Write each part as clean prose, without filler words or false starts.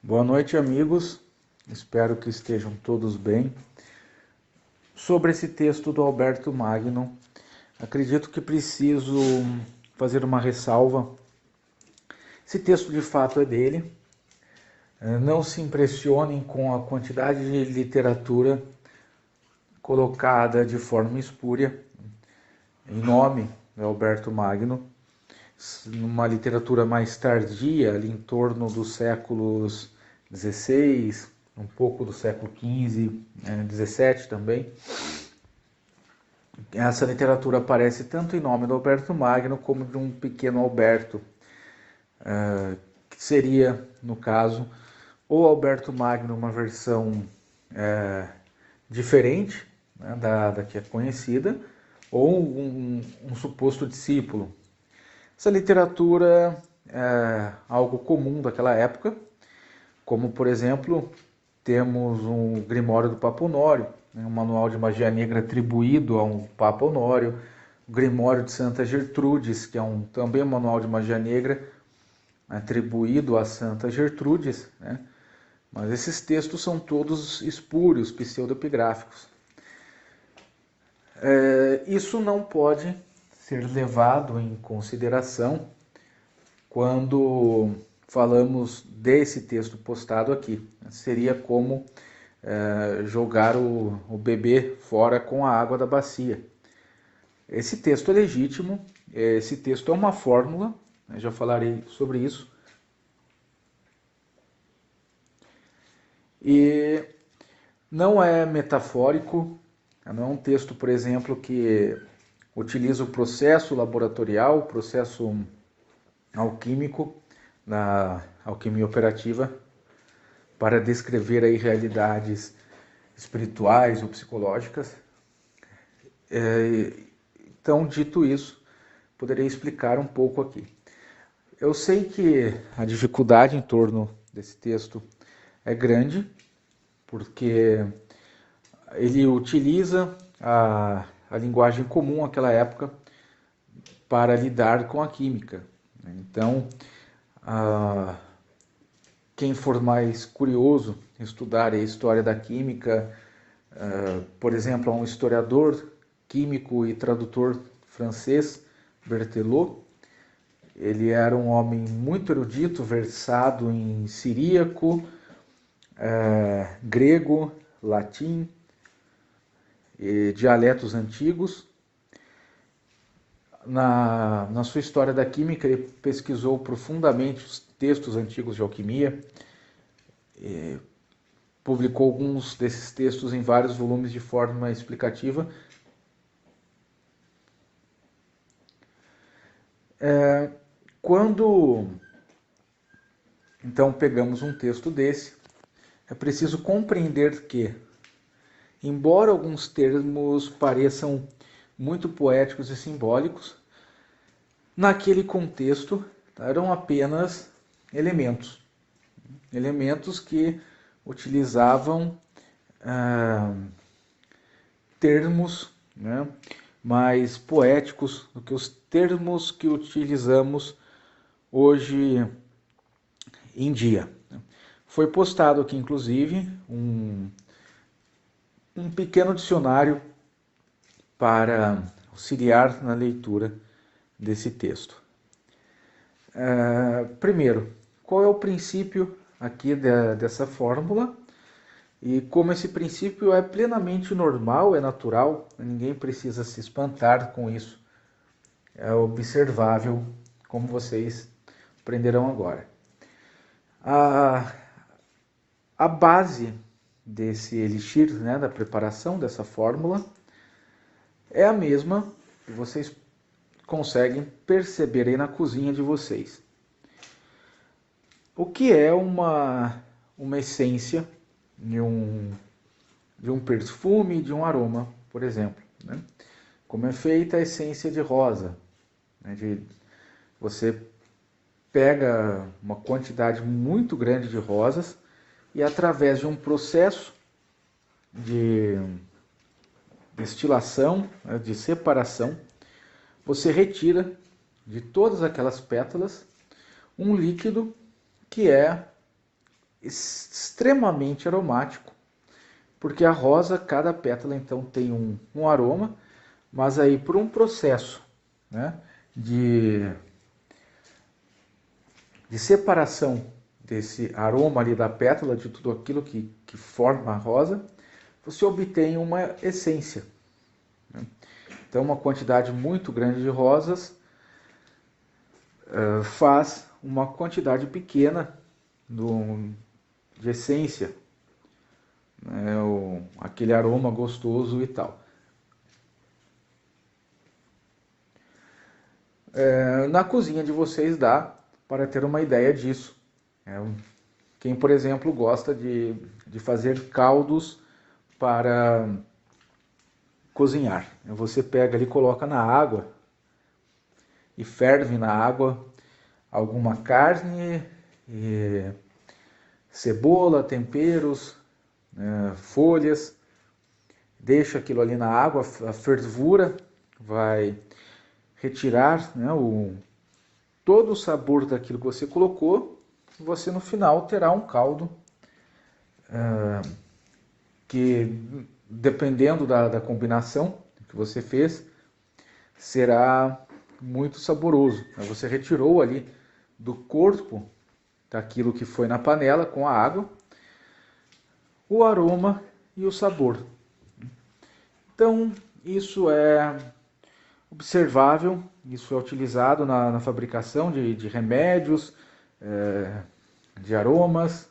Boa noite, amigos. Espero que estejam todos bem. Sobre esse texto do Alberto Magno, acredito que preciso fazer uma ressalva. Esse texto de fato é dele. Não se impressionem com a quantidade de literatura colocada de forma espúria em nome do Alberto Magno, numa literatura mais tardia, ali em torno dos séculos XVI, um pouco do século XV, XVII também. Essa literatura aparece tanto em nome do Alberto Magno como de um pequeno Alberto, que seria, no caso, ou Alberto Magno, uma versão diferente, né, da que é conhecida, ou um suposto discípulo. Essa literatura é algo comum daquela época, como, por exemplo, temos um Grimório do Papa Honório, um manual de magia negra atribuído a um Papa Honório, o Grimório de Santa Gertrudes, que é também um manual de magia negra atribuído a Santa Gertrudes, né? Mas esses textos são todos espúrios, pseudopigráficos. Isso não pode ser levado em consideração quando falamos desse texto postado aqui. Seria como jogar o bebê fora com a água da bacia. Esse texto é legítimo, esse texto é uma fórmula, já falarei sobre isso. E não é metafórico, não é um texto, por exemplo, que utiliza o processo laboratorial, o processo alquímico, da alquimia operativa, para descrever aí realidades espirituais ou psicológicas. Então, dito isso, poderei explicar um pouco aqui. Eu sei que a dificuldade em torno desse texto é grande, porque ele utiliza a linguagem comum àquela época para lidar com a química. Então, quem for mais curioso em estudar a história da química, por exemplo, há um historiador químico e tradutor francês, Berthelot. Ele era um homem muito erudito, versado em siríaco, grego, latim e dialetos antigos. Na sua história da química, ele pesquisou profundamente os textos antigos de alquimia, publicou alguns desses textos em vários volumes de forma explicativa. Quando então pegamos um texto desse, é preciso compreender que, embora alguns termos pareçam muito poéticos e simbólicos, naquele contexto eram apenas elementos que utilizavam termos, né, mais poéticos do que os termos que utilizamos hoje em dia. Foi postado aqui, inclusive, um pequeno dicionário para auxiliar na leitura desse texto. Primeiro, qual é o princípio aqui dessa fórmula? E como esse princípio é plenamente normal, é natural, ninguém precisa se espantar com isso. É observável, como vocês aprenderão agora. A base desse elixir, né, da preparação dessa fórmula, é a mesma que vocês conseguem perceber aí na cozinha de vocês. O que é uma essência de um perfume, de um aroma, por exemplo, né? Como é feita a essência de rosa, né? Você pega uma quantidade muito grande de rosas e, através de um processo de destilação, né, de separação, você retira de todas aquelas pétalas um líquido que é extremamente aromático, porque a rosa, cada pétala então tem um aroma, mas aí por um processo, né, de separação desse aroma ali da pétala, de tudo aquilo que forma a rosa, você obtém uma essência. Então, uma quantidade muito grande de rosas faz uma quantidade pequena de essência, né, aquele aroma gostoso e tal. Na cozinha de vocês dá para ter uma ideia disso. Quem, por exemplo, gosta de fazer caldos para cozinhar. Você pega ali, coloca na água e ferve na água alguma carne, cebola, temperos, folhas, deixa aquilo ali na água, a fervura vai retirar, né, todo o sabor daquilo que você colocou, e você no final terá um caldo que, dependendo da combinação que você fez, será muito saboroso. Você retirou ali do corpo daquilo que foi na panela com a água, o aroma e o sabor. Então, isso é observável, isso é utilizado na fabricação de remédios, de aromas,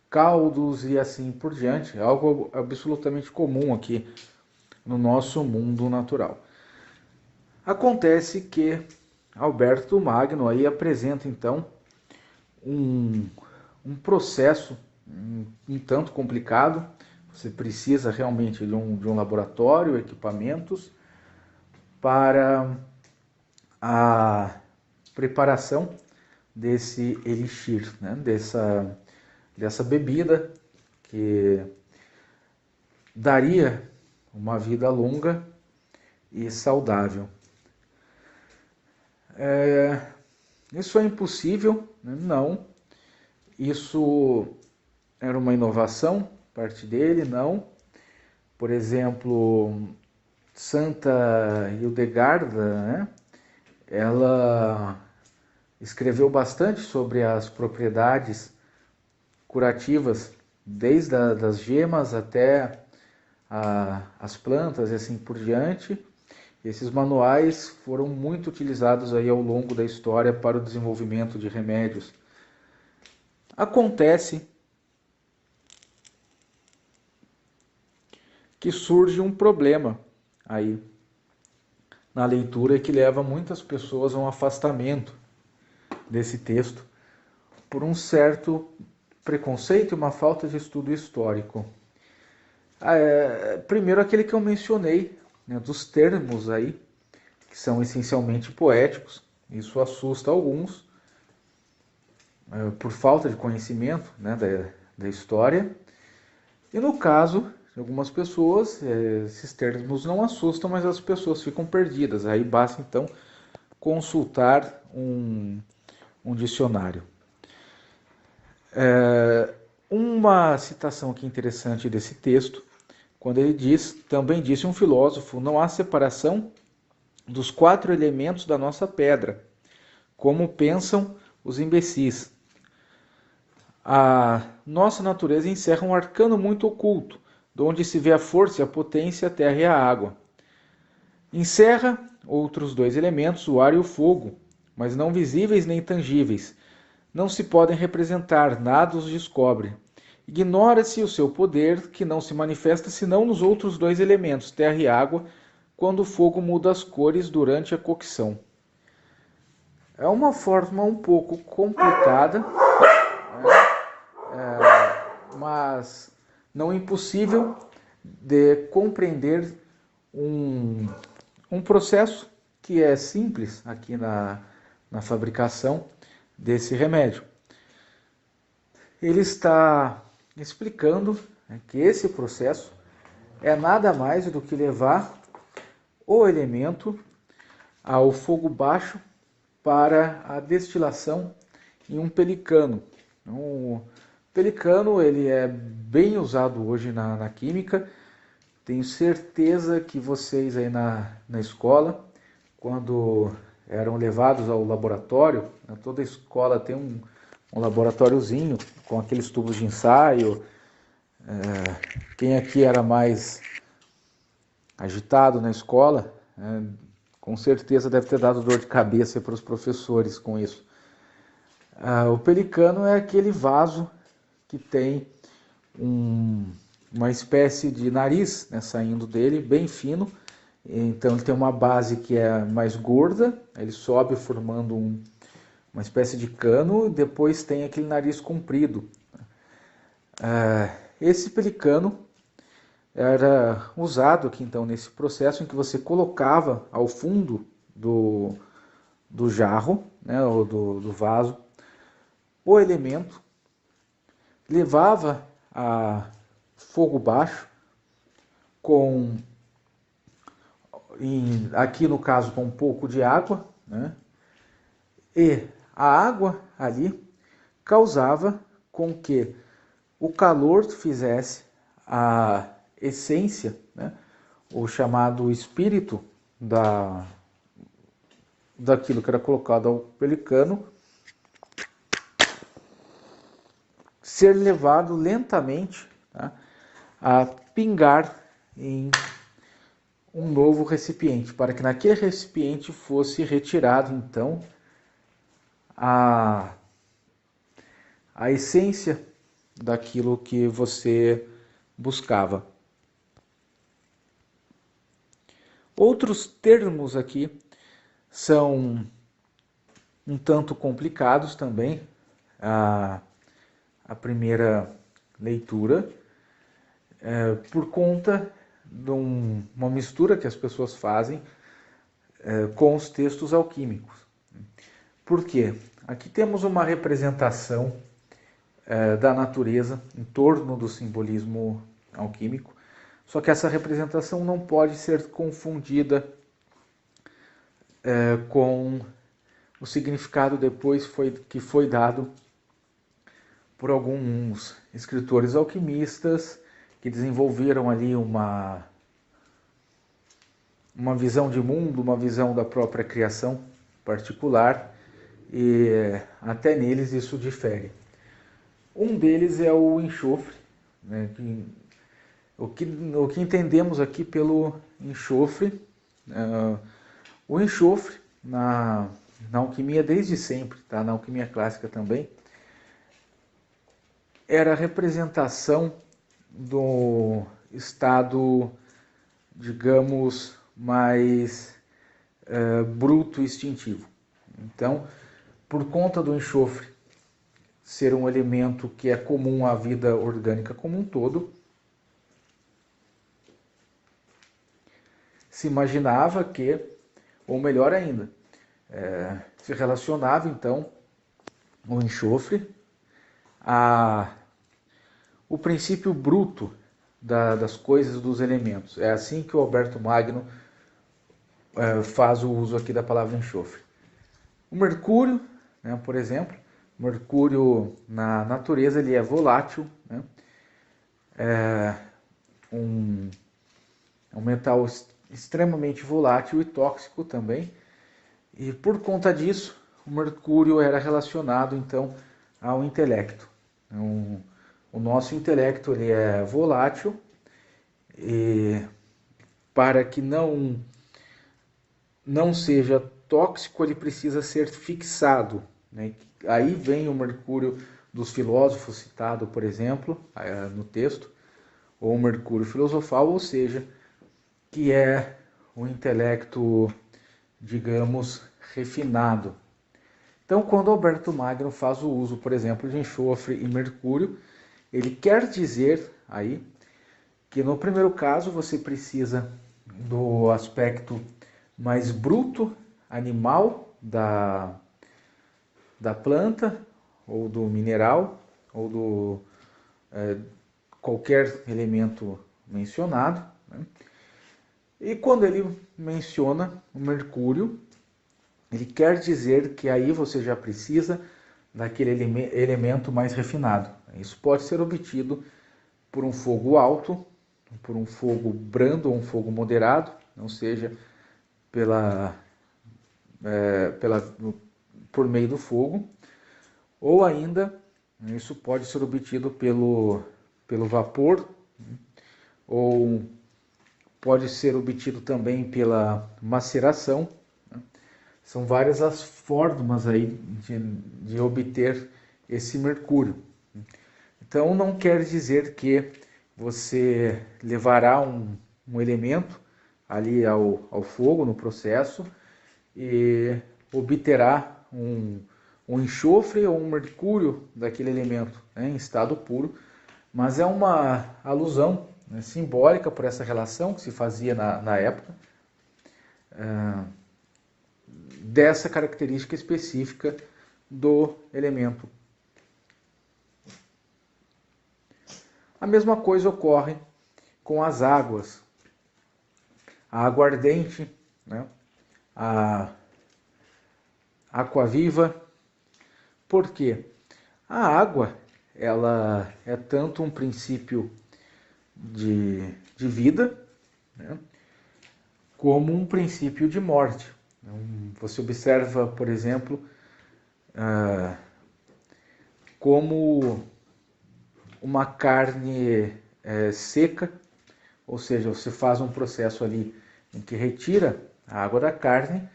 caldos e assim por diante. É algo absolutamente comum aqui no nosso mundo natural. Acontece que Alberto Magno aí apresenta então um processo um tanto complicado. Você precisa realmente de um laboratório, equipamentos para a preparação desse elixir, né? dessa bebida que daria uma vida longa e saudável. Isso é impossível? Né? Não. Isso era uma inovação, parte dele? Não. Por exemplo, Santa Hildegarda, né? Ela escreveu bastante sobre as propriedades curativas, desde das gemas até as plantas e assim por diante. Esses manuais foram muito utilizados aí ao longo da história para o desenvolvimento de remédios. Acontece que surge um problema aí na leitura que leva muitas pessoas a um afastamento desse texto por um certo preconceito e uma falta de estudo histórico. Primeiro aquele que eu mencionei, né, dos termos aí, que são essencialmente poéticos. Isso assusta alguns por falta de conhecimento, né, da história. E no caso de algumas pessoas, esses termos não assustam, mas as pessoas ficam perdidas. Aí basta então consultar um dicionário. Uma citação aqui interessante desse texto, quando ele diz: também disse um filósofo, não há separação dos 4 elementos da nossa pedra, como pensam os imbecis. A nossa natureza encerra um arcano muito oculto, de onde se vê a força e a potência, a terra e a água. Encerra outros 2 elementos, o ar e o fogo, mas não visíveis nem tangíveis. Não se podem representar, nada os descobre. Ignora-se o seu poder, que não se manifesta senão nos outros 2 elementos, terra e água, quando o fogo muda as cores durante a cocção. É uma forma um pouco complicada, mas não impossível de compreender um processo que é simples aqui na fabricação desse remédio. Ele está explicando, né, que esse processo é nada mais do que levar o elemento ao fogo baixo para a destilação em um pelicano. O pelicano ele é bem usado hoje na química. Tenho certeza que vocês aí na escola, quando eram levados ao laboratório, né, toda escola tem um laboratóriozinho com aqueles tubos de ensaio. Quem aqui era mais agitado na escola, com certeza deve ter dado dor de cabeça para os professores com isso. O pelicano é aquele vaso que tem uma espécie de nariz, né, saindo dele, bem fino. Então ele tem uma base que é mais gorda, ele sobe formando uma espécie de cano, e depois tem aquele nariz comprido. Esse pelicano era usado aqui então nesse processo em que você colocava ao fundo do jarro, né, ou do vaso, o elemento, levava a fogo baixo, aqui no caso com um pouco de água, né, e a água ali causava com que o calor fizesse a essência, né, o chamado espírito daquilo que era colocado ao pelicano, ser levado lentamente, tá, a pingar em um novo recipiente, para que naquele recipiente fosse retirado então a essência daquilo que você buscava. Outros termos aqui são um tanto complicados também. A primeira leitura, por conta de uma mistura que as pessoas fazem com os textos alquímicos. Por quê? Aqui temos uma representação da natureza em torno do simbolismo alquímico, só que essa representação não pode ser confundida com o significado depois que foi dado por alguns escritores alquimistas que desenvolveram ali uma visão de mundo, uma visão da própria criação particular, e até neles isso difere. Um deles é o enxofre, né, o que entendemos aqui pelo enxofre. O enxofre na alquimia desde sempre, tá? Na alquimia clássica também, era a representação do estado, digamos, mais bruto e instintivo. Então, por conta do enxofre ser um elemento que é comum à vida orgânica como um todo, se imaginava que, ou melhor ainda, se relacionava então o enxofre o princípio bruto das coisas, dos elementos. É assim que o Alberto Magno faz o uso aqui da palavra enxofre. O mercúrio, né, por exemplo, mercúrio na natureza ele é volátil, né? É um metal extremamente volátil e tóxico também, e por conta disso o mercúrio era relacionado então ao intelecto. O nosso intelecto ele é volátil, e para que não seja tóxico ele precisa ser fixado, né? Aí vem o mercúrio dos filósofos citado, por exemplo, no texto, ou o mercúrio filosofal, ou seja, que é o intelecto, digamos, refinado. Então, quando Alberto Magno faz o uso, por exemplo, de enxofre e mercúrio, ele quer dizer aí que no primeiro caso você precisa do aspecto mais bruto, animal da planta, ou do mineral, ou do qualquer elemento mencionado, né? E quando ele menciona o mercúrio, ele quer dizer que aí você já precisa daquele elemento mais refinado. Isso pode ser obtido por um fogo alto, por um fogo brando ou um fogo moderado, não seja por meio do fogo, ou ainda isso pode ser obtido pelo vapor, ou pode ser obtido também pela maceração. São várias as formas aí de obter esse mercúrio. Então não quer dizer que você levará um elemento ali ao fogo no processo e obterá um enxofre ou um mercúrio daquele elemento, né, em estado puro, mas é uma alusão, né, simbólica por essa relação que se fazia na época, dessa característica específica do elemento. A mesma coisa ocorre com as águas. A aguardente, né, a aquaviva. Por quê? A água, ela é tanto um princípio de vida, né, como um princípio de morte. Você observa, por exemplo, como uma carne seca, ou seja, você faz um processo ali em que retira a água da carne,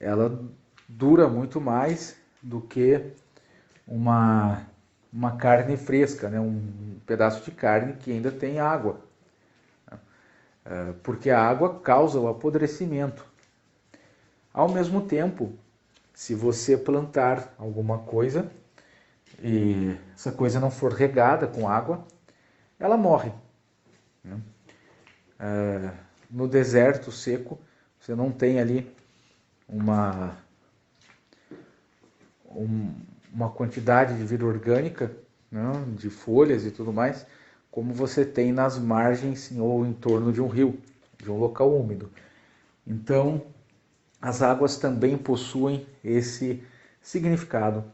ela dura muito mais do que uma carne fresca, né? Um pedaço de carne que ainda tem água, porque a água causa o apodrecimento. Ao mesmo tempo, se você plantar alguma coisa e essa coisa não for regada com água, ela morre. No deserto seco, você não tem ali uma quantidade de vida orgânica, né, de folhas e tudo mais, como você tem nas margens ou em torno de um rio, de um local úmido. Então, as águas também possuem esse significado.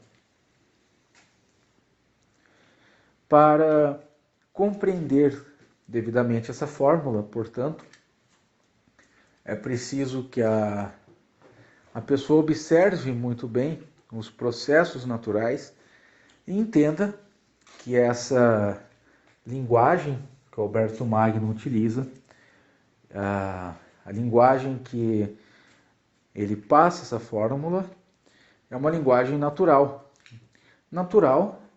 Para compreender devidamente essa fórmula, portanto, é preciso que a pessoa observe muito bem os processos naturais e entenda que essa linguagem que Alberto Magno utiliza, a linguagem que ele passa essa fórmula, é uma linguagem natural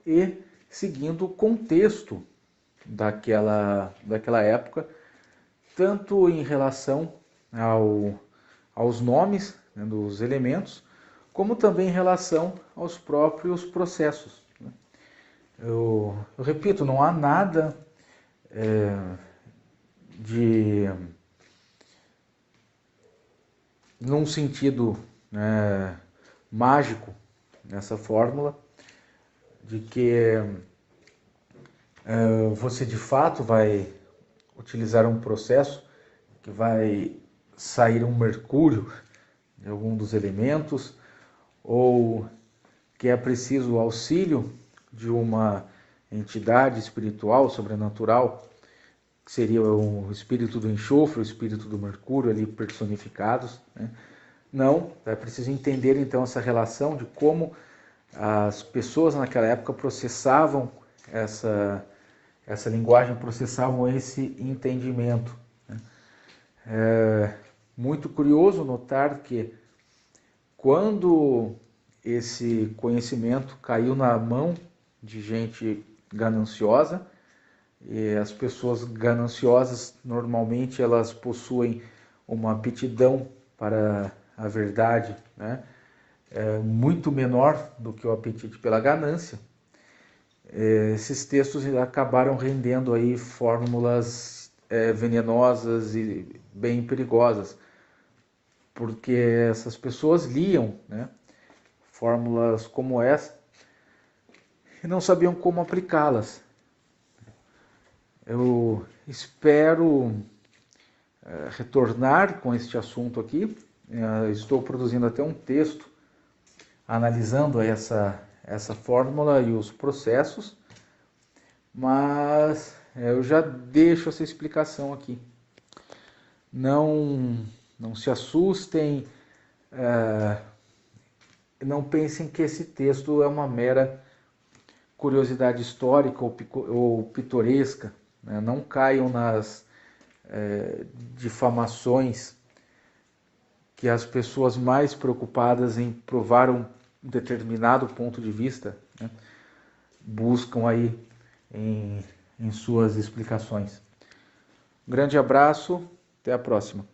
e seguindo o contexto daquela época, tanto em relação aos nomes, né, dos elementos, como também em relação aos próprios processos. Eu repito, não há nada num sentido, né, mágico nessa fórmula, de que você de fato vai utilizar um processo que vai sair um mercúrio de algum dos elementos, ou que é preciso o auxílio de uma entidade espiritual, sobrenatural, que seria o espírito do enxofre, o espírito do mercúrio ali personificados, né? Não, é preciso entender então essa relação de como as pessoas naquela época processavam essa linguagem, processavam esse entendimento. É muito curioso notar que quando esse conhecimento caiu na mão de gente gananciosa, e as pessoas gananciosas normalmente elas possuem uma aptidão para a verdade, né, muito menor do que o apetite pela ganância. Esses textos acabaram rendendo aí fórmulas venenosas e bem perigosas, porque essas pessoas liam, né, fórmulas como essa e não sabiam como aplicá-las. Eu espero retornar com este assunto aqui. Estou produzindo até um texto analisando essa fórmula e os processos, mas eu já deixo essa explicação aqui. Não se assustem, não pensem que esse texto é uma mera curiosidade histórica ou pitoresca, né? Não caiam nas difamações que as pessoas mais preocupadas em provar um determinado ponto de vista, né, buscam aí em suas explicações. Um grande abraço, até a próxima.